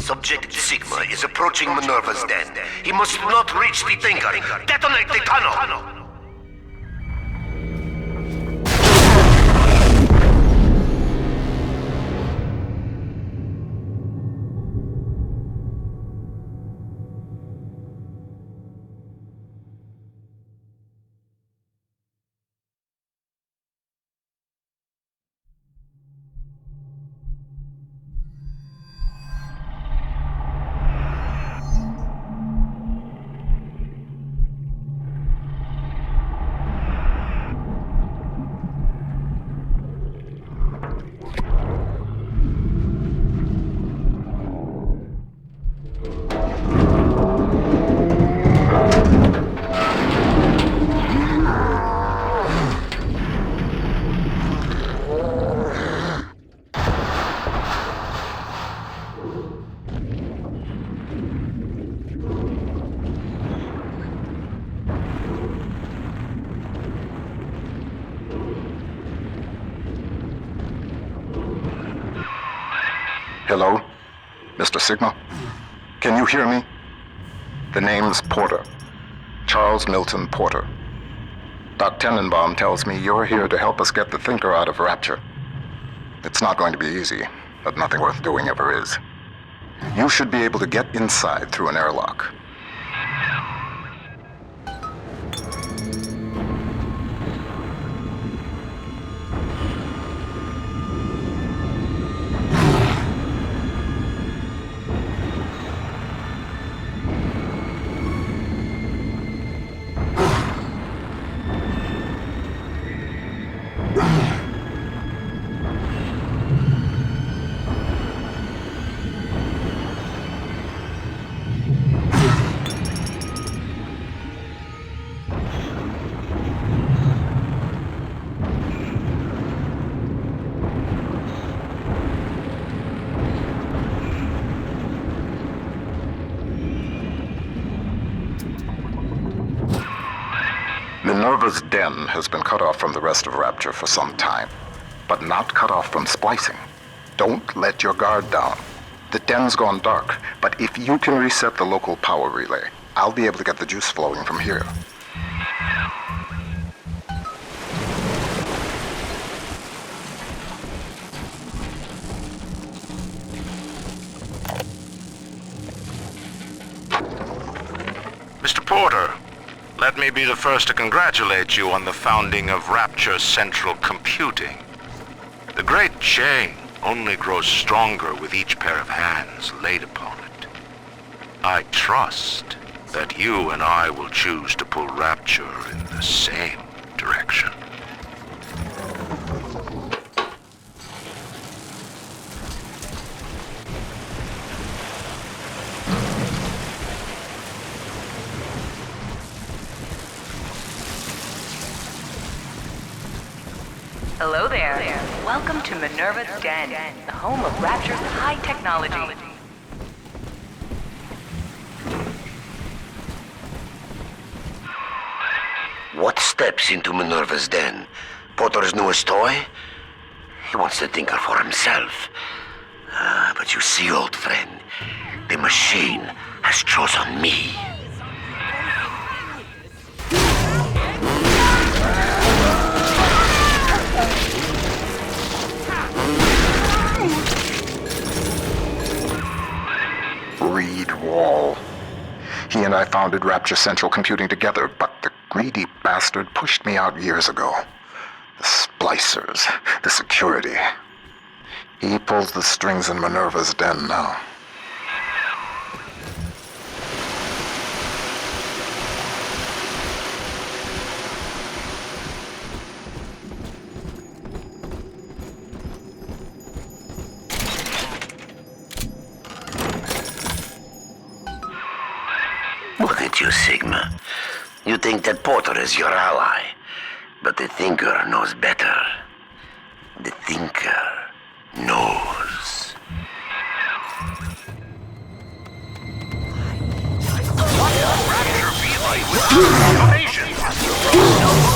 Subject Sigma is approaching Minerva's den. He must not reach the Thinker. Detonate the tunnel! Hello? Mr. Sigma? Can you hear me? The name's Porter. Charles Milton Porter. Doc Tenenbaum tells me you're here to help us get the Thinker out of Rapture. It's not going to be easy, but nothing worth doing ever is. You should be able to get inside through an airlock. Minerva's den has been cut off from the rest of Rapture for some time, but not cut off from splicing. Don't let your guard down. The den's gone dark, but if you can reset the local power relay, I'll be able to get the juice flowing from here. Mr. Porter, let me be the first to congratulate you on the founding of Rapture Central Computing. The great chain only grows stronger with each pair of hands laid upon it. I trust that you and I will choose to pull Rapture in the same direction. Hello there. Welcome to Minerva's Den, the home of Rapture's high technology. What steps into Minerva's den? Porter's newest toy? He wants the Thinker for himself. But you see, old friend, the machine has chosen me. Reed Wall. He and I founded Rapture Central Computing together, but the greedy bastard pushed me out years ago. The splicers, the security. He pulls the strings in Minerva's den now. Look at you, Sigma. You think that Porter is your ally, but the Thinker knows better. The Thinker knows. Rapture V-Light with automation.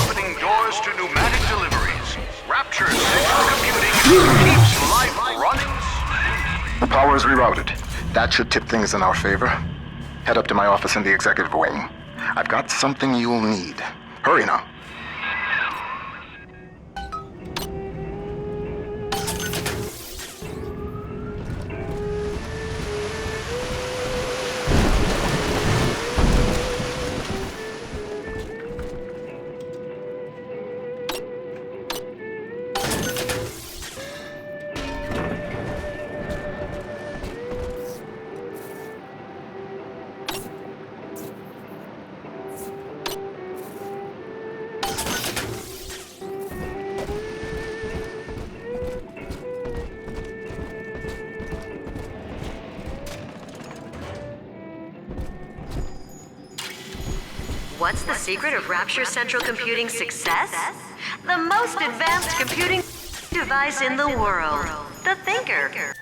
Opening doors to pneumatic deliveries. Rapture Central Computing keeps life running. The power is rerouted. That should tip things in our favor. Head up to my office in the executive wing. I've got something you'll need. Hurry now. What's the secret of Rapture Central Computing's success? The most advanced computing device in the world, the Thinker.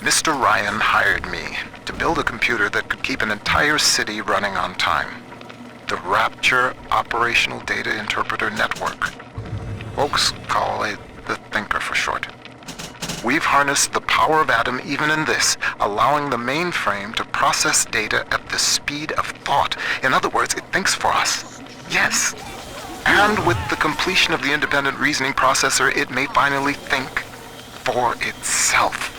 Mr. Ryan hired me to build a computer that could keep an entire city running on time. The Rapture Operational Data Interpreter Network. Folks call it the Thinker for short. We've harnessed the power of Atom even in this, allowing the mainframe to process data at the speed of thought. In other words, it thinks for us. Yes. And with the completion of the independent reasoning processor, it may finally think for itself.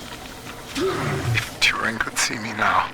If Turing could see me now.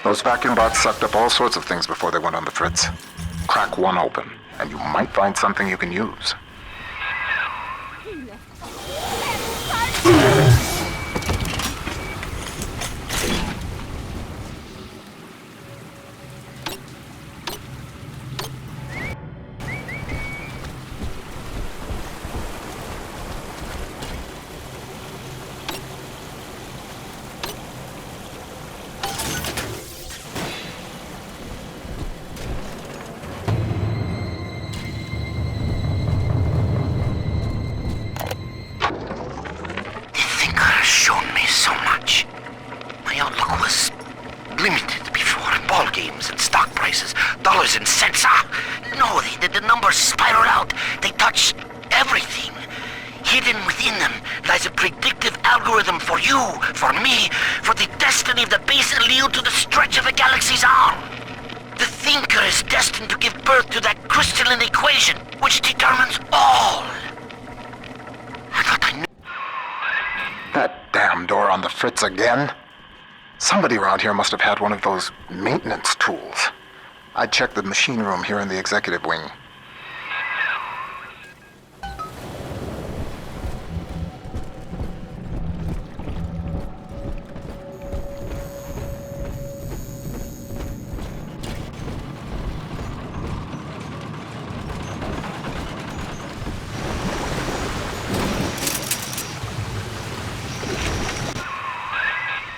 Those vacuum bots sucked up all sorts of things before they went on the fritz. Crack one open, and you might find something you can use. Limited before. Ball games and stock prices, dollars and cents. No, the numbers spiral out. They touch everything. Hidden within them lies a predictive algorithm for you, for me, for the destiny of the base allele to the stretch of the galaxy's arm. The Thinker is destined to give birth to that crystalline equation, which determines all. I thought I knew. That damn door on the fritz again? Somebody around here must have had one of those maintenance tools. I'd check the machine room here in the executive wing.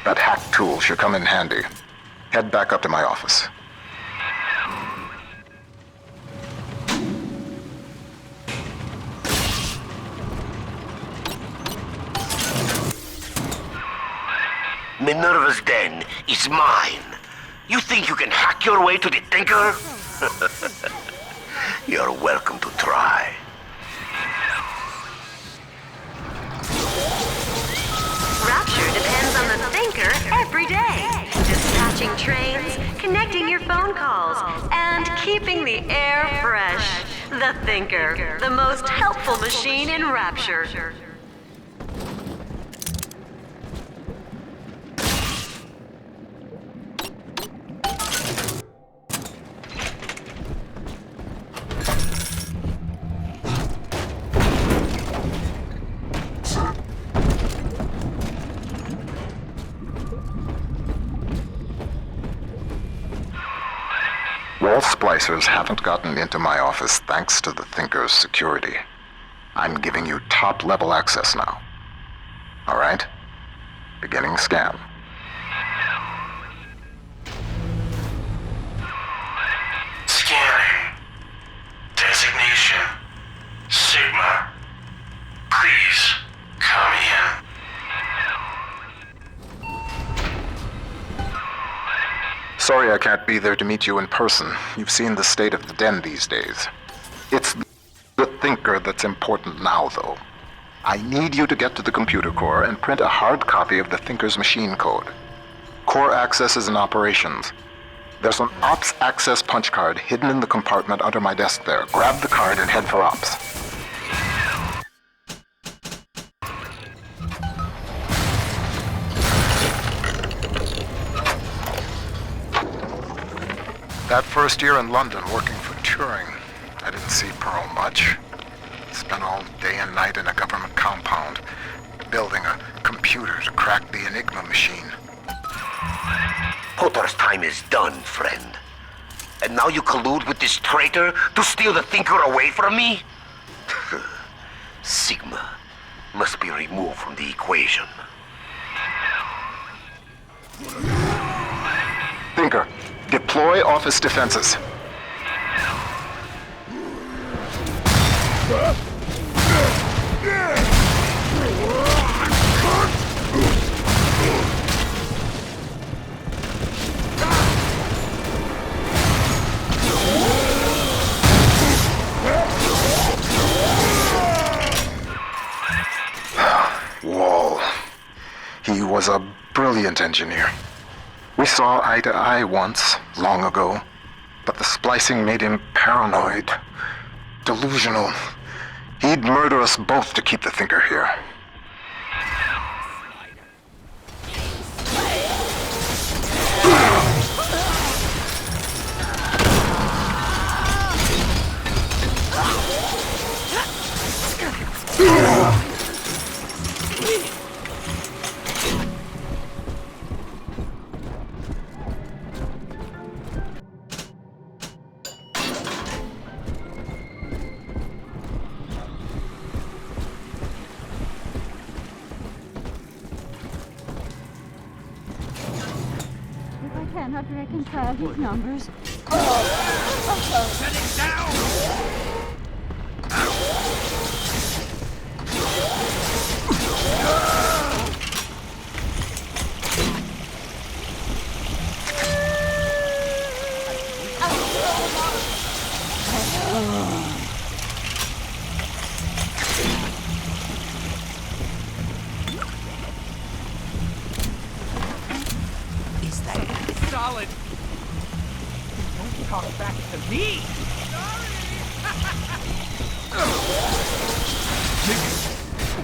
That hack tool should come in handy. Head back up to my office. Minerva's den is mine. You think you can hack your way to the Thinker? You're welcome to try. Rapture depends on the Thinker every day. Dispatching trains, connecting your phone calls, and keeping the air fresh. The Thinker, the most helpful machine in Rapture. Wall splicers haven't gotten into my office thanks to the Thinker's security. I'm giving you top-level access now. All right? Beginning scan. Scanning. Designation. Sigma. Please, come in. Sorry I can't be there to meet you in person. You've seen the state of the den these days. It's the Thinker that's important now, though. I need you to get to the computer core and print a hard copy of the Thinker's machine code. Core access is in operations. There's an Ops access punch card hidden in the compartment under my desk there. Grab the card and head for Ops. That first year in London working for Turing, I didn't see Pearl much. Spent all day and night in a government compound, building a computer to crack the Enigma machine. Potter's time is done, friend. And now you collude with this traitor to steal the Thinker away from me? Sigma must be removed from the equation. Thinker, deploy office defenses. Wall. He was a brilliant engineer. We saw eye to eye once, long ago, but the splicing made him paranoid, delusional. He'd murder us both to keep the Thinker here. Cannot reconcile these numbers. Set it down! Solid. Don't talk back to me.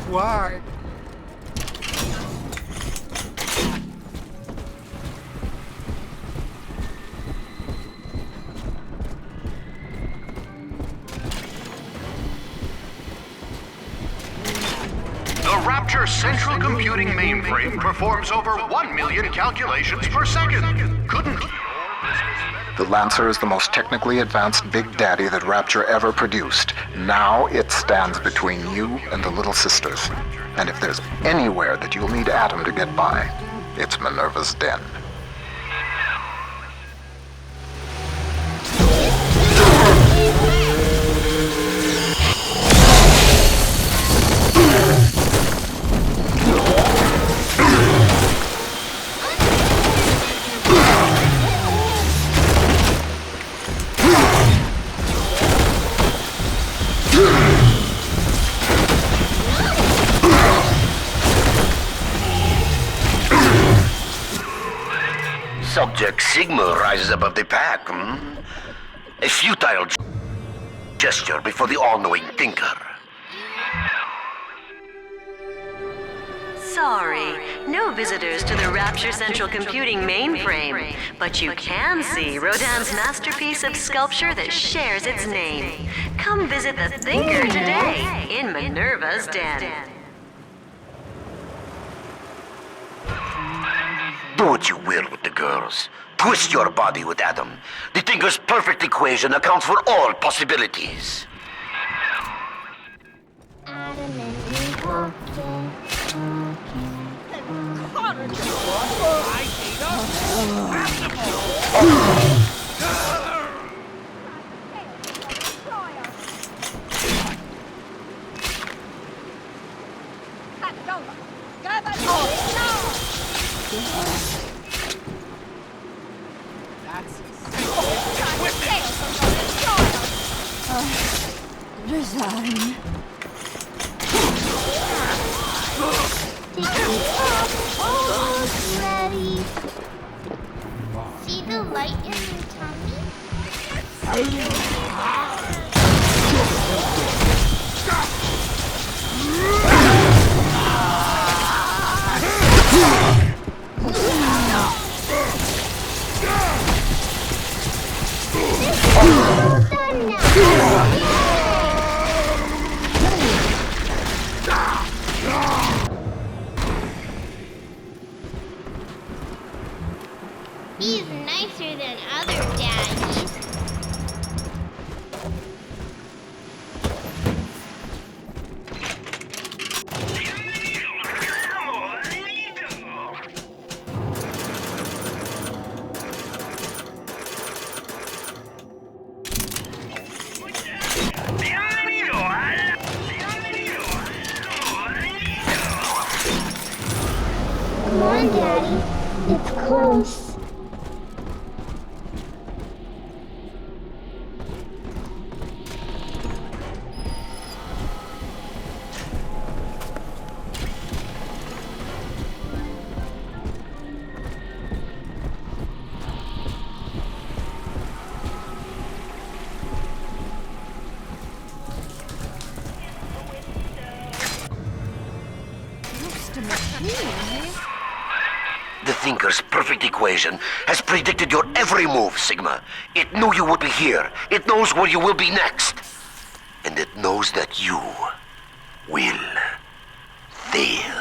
Why? The Rapture Central Computing mainframe performs over 1 million calculations per second. Couldn't The Lancer is the most technically advanced Big Daddy that Rapture ever produced. Now it stands between you and the Little Sisters. And if there's anywhere that you'll need Atom to get by, It's Minerva's Den. Subject Sigma rises above the pack, A futile gesture before the all-knowing thinker. Sorry, no visitors to the Rapture Central Computing mainframe, but you can see Rodin's masterpiece of sculpture that shares its name. Come visit the Thinker today in Minerva's Den. Do what you will with the girls. Twist your body with Adam. The Thinker's perfect equation accounts for all possibilities. Adam and Eve walking. I hate us. Resign. Almost ready. See the light in your tummy? Done now. He's nicer than other daddies. Come on, Daddy. It's close. The Thinker's perfect equation has predicted your every move, Sigma. It knew you would be here. It knows where you will be next. And it knows that you will fail.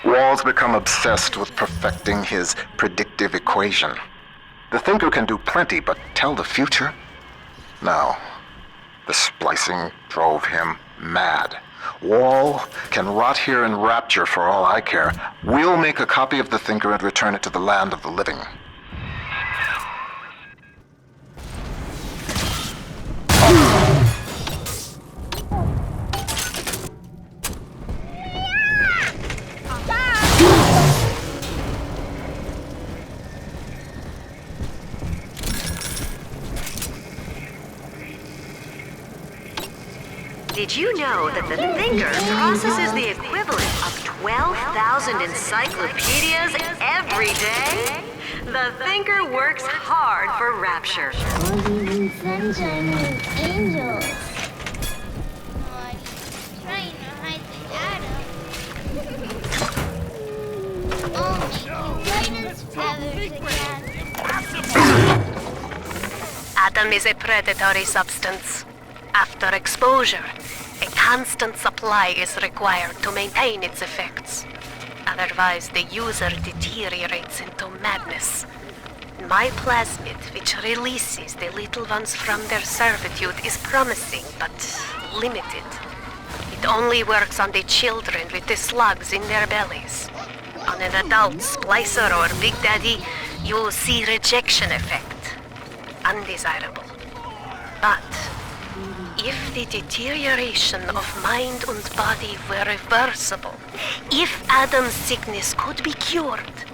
Wall's become obsessed with perfecting his predictive equation. The Thinker can do plenty, but tell the future? No. The splicing drove him mad. Wall can rot here in Rapture for all I care. We'll make a copy of the Thinker and return it to the land of the living. Did you know that the Thinker processes the equivalent of 12,000 encyclopedias every day? The Thinker works hard for Rapture. Roses and sunshine and angels. Trying to hide the Adam. Oh, light his feathers again. Adam is a predatory substance. After exposure, a constant supply is required to maintain its effects. Otherwise, the user deteriorates into madness. My plasmid, which releases the little ones from their servitude, is promising but limited. It only works on the children with the slugs in their bellies. On an adult splicer or Big Daddy, you'll see rejection effect. Undesirable. But if the deterioration of mind and body were reversible, if Adam's sickness could be cured,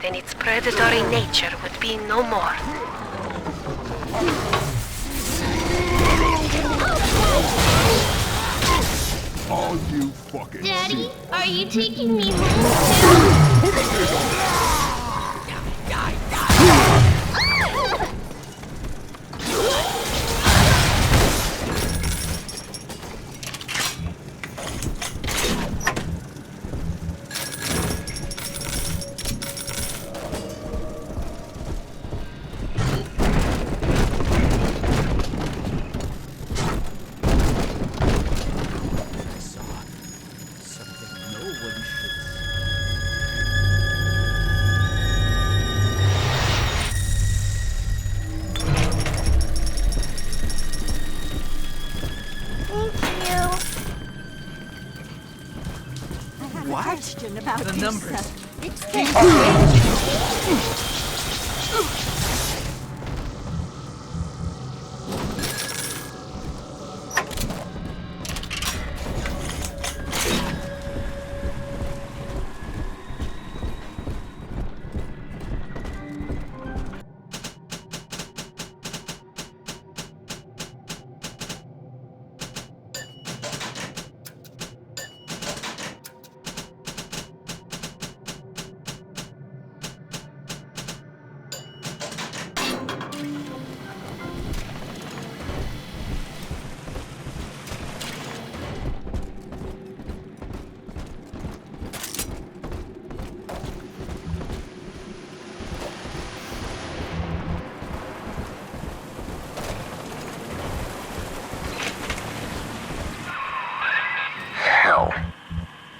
then its predatory nature would be no more. All you fucking Daddy, are you taking me home too? About the numbers.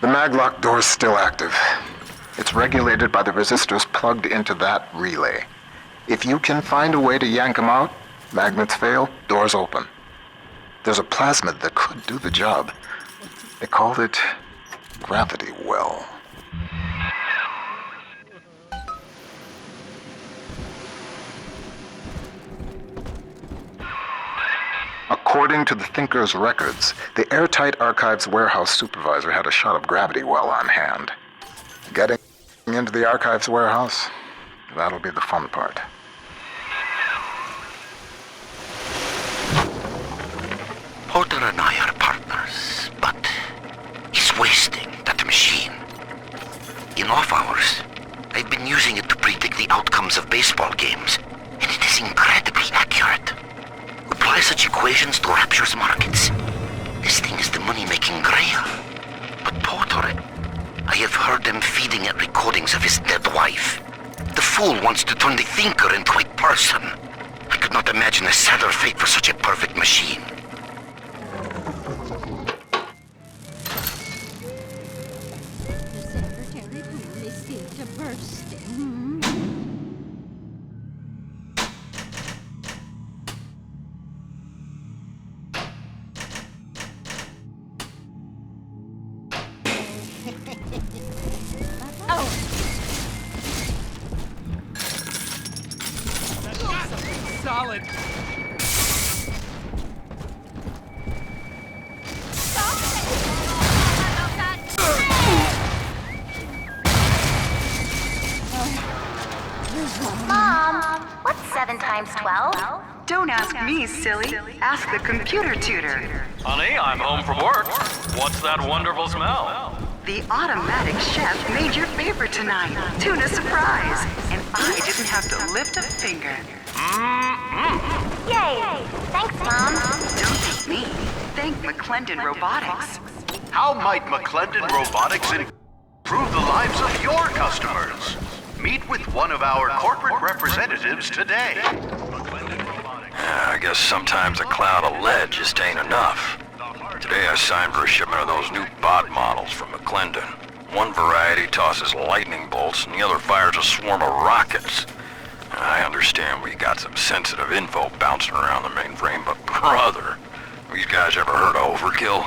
The maglock door's still active. It's regulated by the resistors plugged into that relay. If you can find a way to yank them out, magnets fail, doors open. There's a plasmid that could do the job. They called it Gravity Well. According to the Thinker's records, the airtight archives warehouse supervisor had a shot of Gravity Well on hand. Getting into the archives warehouse, that'll be the fun part. Porter and I are partners, but he's wasting that machine. In off hours, I've been using it to predict the outcomes of baseball games, and it is incredibly accurate. Apply such equations to Rapture's markets. This thing is the money-making grail. But Porter, I have heard them feeding it recordings of his dead wife. The fool wants to turn the Thinker into a person. I could not imagine a sadder fate for such a perfect machine. Solid. Mom, what's 7 times 12? Don't ask me, silly. Ask the computer tutor. Honey, I'm home from work. What's that wonderful smell? The automatic chef made your favorite tonight. Tuna surprise. And I didn't have to lift a finger. Yay! Thanks, Mom. Don't thank me. Thank McClendon Robotics. How might McClendon Robotics improve the lives of your customers? Meet with one of our corporate representatives today. I guess sometimes a cloud of lead just ain't enough. Today I signed for a shipment of those new bot models from McClendon. One variety tosses lightning bolts and the other fires a swarm of rockets. I understand we got some sensitive info bouncing around the mainframe, but brother, these guys ever heard of overkill?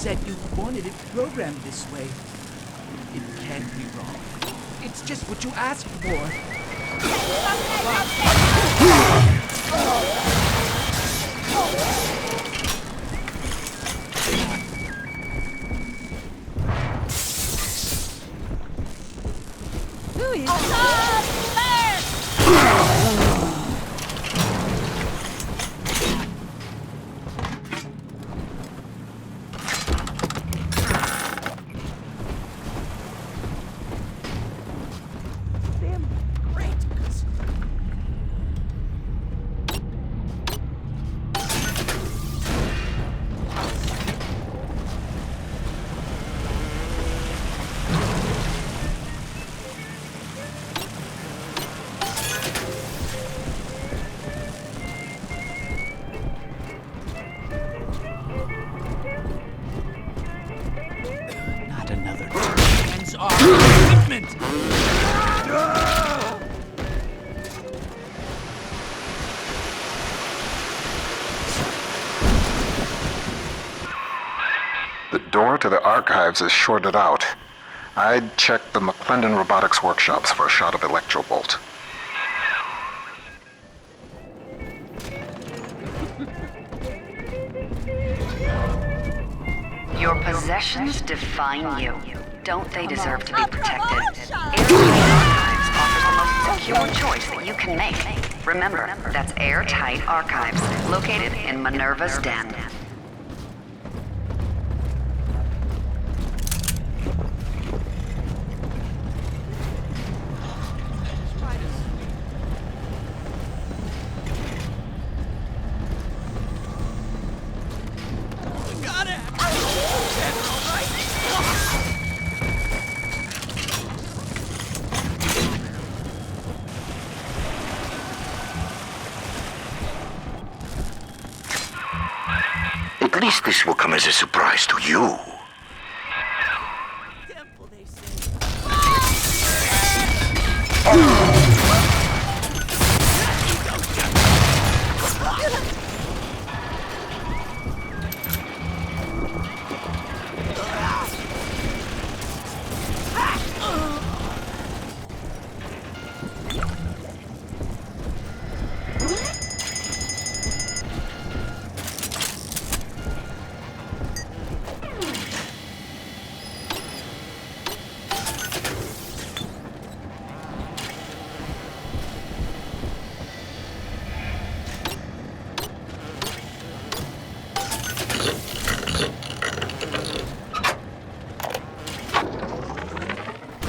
said you wanted it programmed this way. It can't be wrong. It's just what you asked for. Not another hands-off equipment! The door to the archives is shorted out. I'd check the McClendon Robotics workshops for a shot of Electrobolt. Your possessions define you. Don't they deserve to be protected? Airtight Archives offers the most secure choice that you can make. Remember, that's Airtight Archives, located in Minerva's Den. At least this will come as a surprise to you.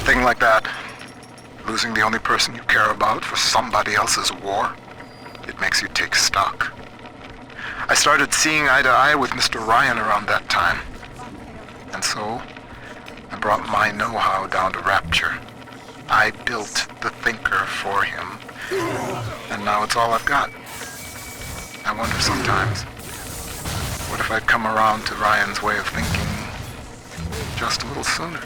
Thing like that, losing the only person you care about for somebody else's war, it makes you take stock. I started seeing eye to eye with Mr. Ryan around that time. And so, I brought my know-how down to Rapture. I built the Thinker for him, and now it's all I've got. I wonder sometimes, what if I'd come around to Ryan's way of thinking just a little sooner?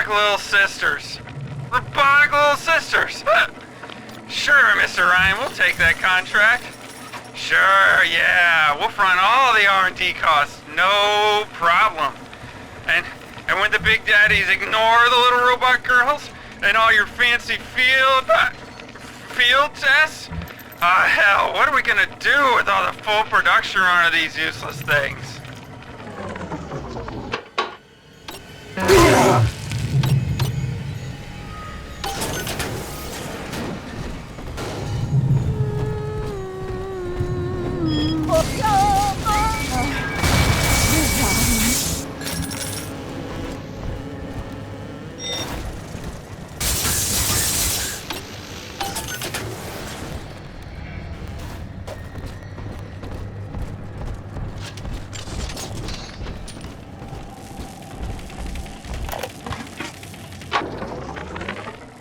robotic little sisters. Robotic little sisters. Sure, Mr. Ryan, we'll take that contract. Sure, yeah, we'll front all the R&D costs, no problem. And when the big daddies ignore the little robot girls and all your fancy field tests, hell, what are we gonna do with all the full production run of these useless things?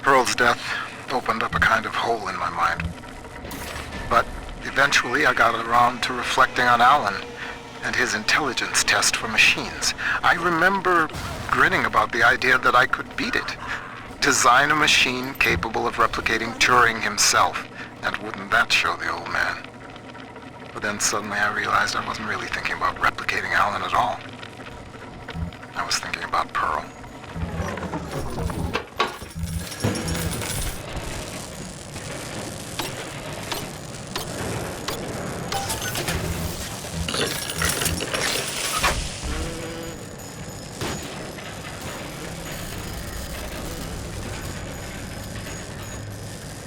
Pearl's death opened up a kind of hole in my mind. But eventually I got around to reflecting on Alan and his intelligence test for machines. I remember grinning about the idea that I could beat it. Design a machine capable of replicating Turing himself. And wouldn't that show the old man? But then suddenly I realized I wasn't really thinking about replicating Alan at all. I was thinking about Pearl.